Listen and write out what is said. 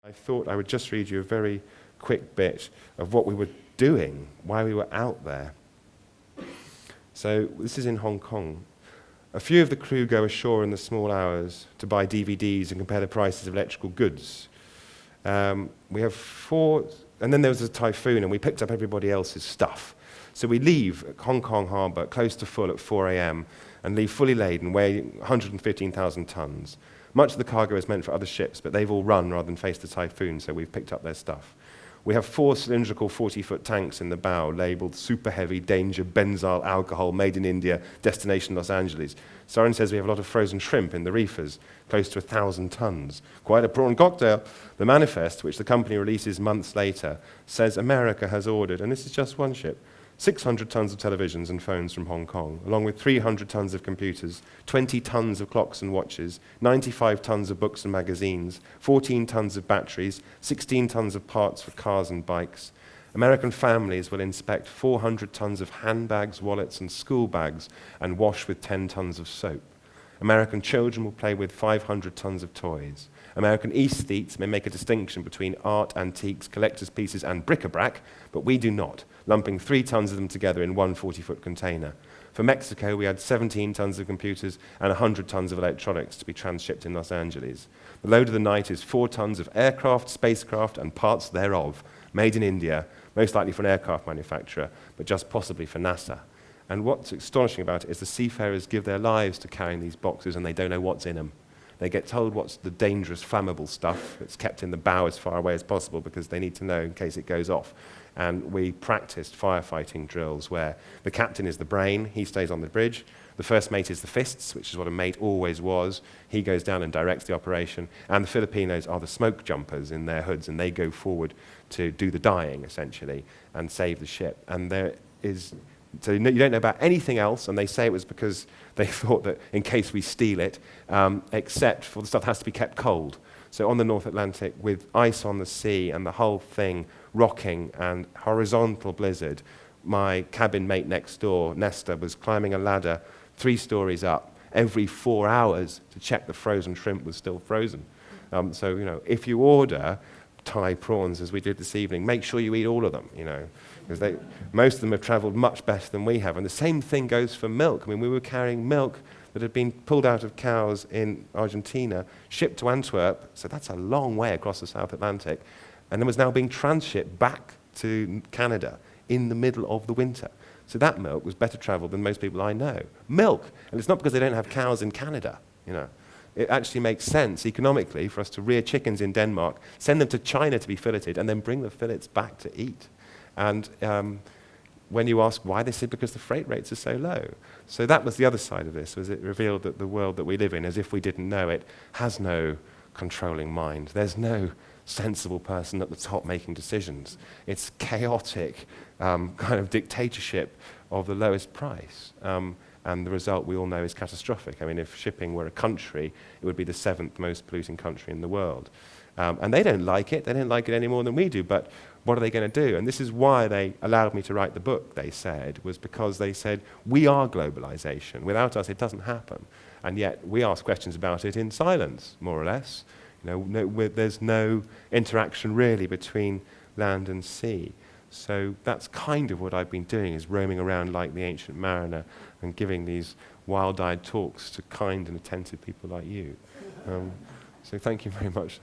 I thought I would just read you a very quick bit of what we were doing, why we were out there. So this is in Hong Kong. A few of the crew go ashore in the small hours to buy DVDs and compare the prices of electrical goods. We have 4, and then there was a typhoon and we picked up everybody else's stuff. So we leave Hong Kong harbour close to full at 4 a.m. and leave fully laden, weighing 115,000 tons. Much of the cargo is meant for other ships, but they've all run rather than face the typhoon, so we've picked up their stuff. We have 4 cylindrical 40-foot tanks in the bow, labelled super heavy, danger, benzyl, alcohol, made in India, destination Los Angeles. Soren says we have a lot of frozen shrimp in the reefers, close to 1,000 tons. Quite a prawn cocktail. The manifest, which the company releases months later, says America has ordered, and this is just one ship, 600 tons of televisions and phones from Hong Kong, along with 300 tons of computers, 20 tons of clocks and watches, 95 tons of books and magazines, 14 tons of batteries, 16 tons of parts for cars and bikes. American families will inspect 400 tons of handbags, wallets and school bags and wash with 10 tons of soap. American children will play with 500 tons of toys. American aesthetes may make a distinction between art, antiques, collector's pieces and bric-a-brac, but we do not, lumping 3 tons of them together in one 40-foot container. For Mexico, we had 17 tons of computers and 100 tons of electronics to be transshipped in Los Angeles. The load of the night is 4 tons of aircraft, spacecraft and parts thereof, made in India, most likely for an aircraft manufacturer, but just possibly for NASA. And what's astonishing about it is the seafarers give their lives to carrying these boxes and they don't know what's in them. They get told what's the dangerous, flammable stuff that's kept in the bow as far away as possible because they need to know in case it goes off. And we practiced firefighting drills where the captain is the brain, he stays on the bridge. The first mate is the fists, which is what a mate always was. He goes down and directs the operation. And the Filipinos are the smoke jumpers in their hoods, and they go forward to do the dying, essentially, and save the ship. And there is... So you don't know about anything else, and they say it was because they thought that in case we steal it, except for the stuff that has to be kept cold. So on the North Atlantic, with ice on the sea and the whole thing rocking and horizontal blizzard, my cabin mate next door, Nesta, was climbing a ladder 3 stories up every 4 hours to check the frozen shrimp was still frozen. So, if you order Thai prawns, as we did this evening, make sure you eat all of them, because most of them have travelled much better than we have. And the same thing goes for milk. I mean, we were carrying milk that had been pulled out of cows in Argentina, shipped to Antwerp, so that's a long way across the South Atlantic, and then was now being transshipped back to Canada in the middle of the winter. So that milk was better travelled than most people I know. Milk! And it's not because they don't have cows in Canada, It actually makes sense economically for us to rear chickens in Denmark, send them to China to be filleted, and then bring the fillets back to eat. And when you ask why, they said because the freight rates are so low. So that was the other side of this, was it revealed that the world that we live in, as if we didn't know it, has no controlling mind. There's no sensible person at the top making decisions. It's chaotic kind of dictatorship of the lowest price. And the result we all know is catastrophic. I mean, if shipping were a country, it would be the 7th most polluting country in the world. And they don't like it. They don't like it any more than we do. But what are they going to do? And this is why they allowed me to write the book, they said, was because they said, we are globalization. Without us, it doesn't happen. And yet we ask questions about it in silence, more or less. There's no interaction really between land and sea. So that's kind of what I've been doing, is roaming around like the ancient mariner and giving these wild-eyed talks to kind and attentive people like you. So thank you very much.